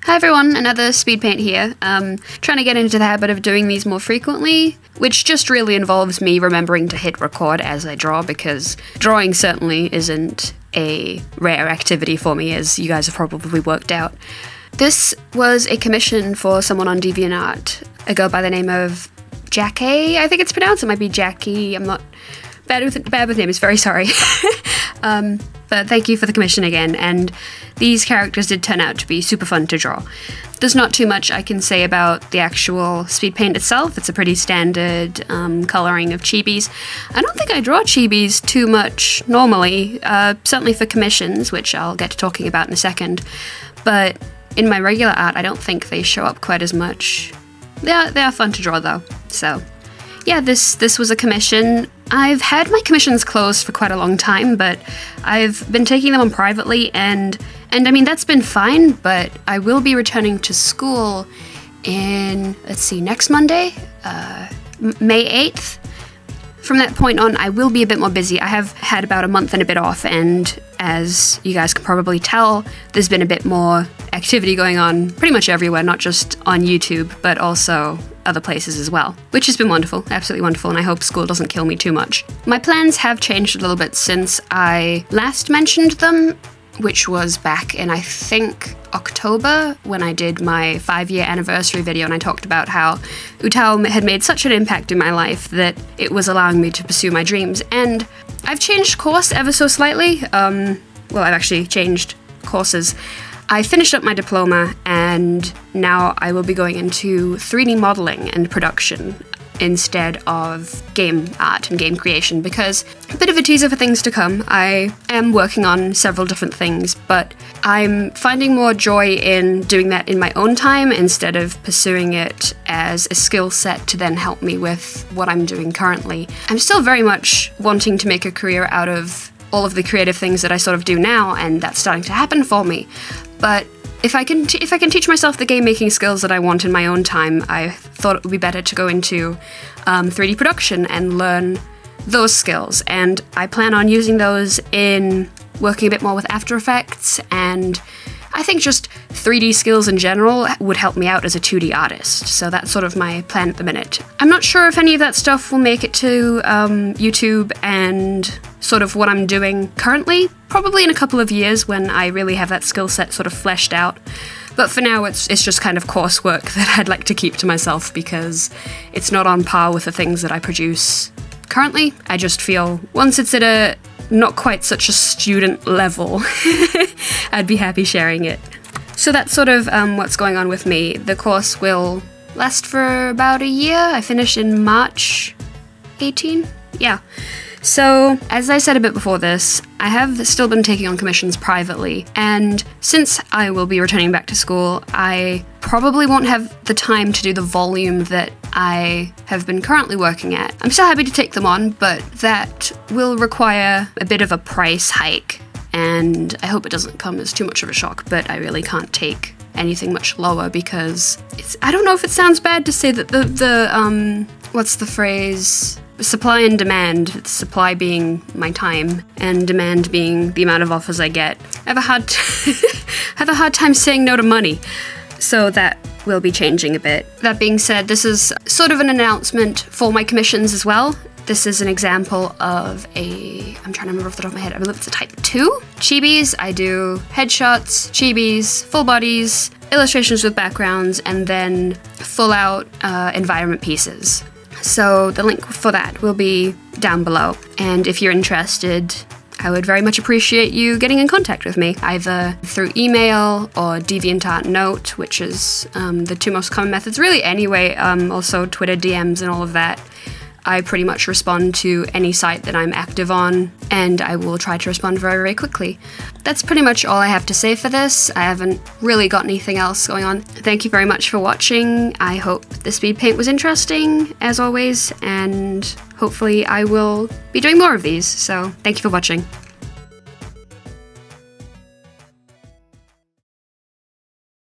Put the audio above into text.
Hi everyone, another Speedpaint here. Trying to get into the habit of doing these more frequently, which just really involves me remembering to hit record as I draw, because drawing certainly isn't a rare activity for me, as you guys have probably worked out. This was a commission for someone on DeviantArt, a girl by the name of Jackie, I think it's pronounced. It might be Jackie, I'm not bad with names, very sorry. But thank you for the commission again, and these characters did turn out to be super fun to draw. There's not too much I can say about the actual Speedpaint itself. It's a pretty standard colouring of chibis. I don't think I draw chibis too much normally, certainly for commissions, which I'll get to talking about in a second, but in my regular art I don't think they show up quite as much. They are fun to draw though, so yeah, this was a commission. I've had my commissions closed for quite a long time, but I've been taking them on privately, and I mean, that's been fine, but I will be returning to school in, let's see, next Monday, May 8th. From that point on, I will be a bit more busy. I have had about a month and a bit off, and as you guys can probably tell, there's been a bit more activity going on pretty much everywhere, not just on YouTube, but also other places as well, which has been wonderful, absolutely wonderful, and I hope school doesn't kill me too much. My plans have changed a little bit since I last mentioned them, which was back in, I think, October, when I did my 5-year anniversary video, and I talked about how Utao had made such an impact in my life that it was allowing me to pursue my dreams. And I've changed course ever so slightly. Well, I've actually changed courses. I finished up my diploma, and now I will be going into 3D modeling and production instead of game art and game creation, because a bit of a teaser for things to come. I am working on several different things, but I'm finding more joy in doing that in my own time instead of pursuing it as a skill set to then help me with what I'm doing currently. I'm still very much wanting to make a career out of all of the creative things that I sort of do now, and that's starting to happen for me. But if I can teach myself the game making skills that I want in my own time, I thought it would be better to go into 3D production and learn those skills. And I plan on using those in working a bit more with After Effects, and I think just 3D skills in general would help me out as a 2D artist. So that's sort of my plan at the minute. I'm not sure if any of that stuff will make it to YouTube and sort of what I'm doing currently. Probably in a couple of years when I really have that skill set sort of fleshed out. But for now, it's just kind of coursework that I'd like to keep to myself, because it's not on par with the things that I produce currently. I just feel once it's at a not quite such a student level, I'd be happy sharing it. So that's sort of what's going on with me. The course will last for about a year. I finish in March 18? Yeah. So, as I said a bit before this, I have still been taking on commissions privately, and since I will be returning back to school, I probably won't have the time to do the volume that I have been currently working at. I'm still happy to take them on, but that will require a bit of a price hike, and I hope it doesn't come as too much of a shock, but I really can't take anything much lower, because I don't know if it sounds bad to say that what's the phrase? Supply and demand, supply being my time, and demand being the amount of offers I get. I have a hard time saying no to money, so that will be changing a bit. That being said, this is sort of an announcement for my commissions as well. This is an example of I'm trying to remember off the top of my head, I believe it's a type 2. Chibis, I do headshots, chibis, full bodies, illustrations with backgrounds, and then full out environment pieces. So the link for that will be down below, and if you're interested, I would very much appreciate you getting in contact with me, either through email or DeviantArt Note, which is the two most common methods really anyway, also Twitter DMs and all of that. I pretty much respond to any site that I'm active on, and I will try to respond very, very quickly. That's pretty much all I have to say for this. I haven't really got anything else going on. Thank you very much for watching. I hope the Speedpaint was interesting, as always, and hopefully I will be doing more of these, so thank you for watching.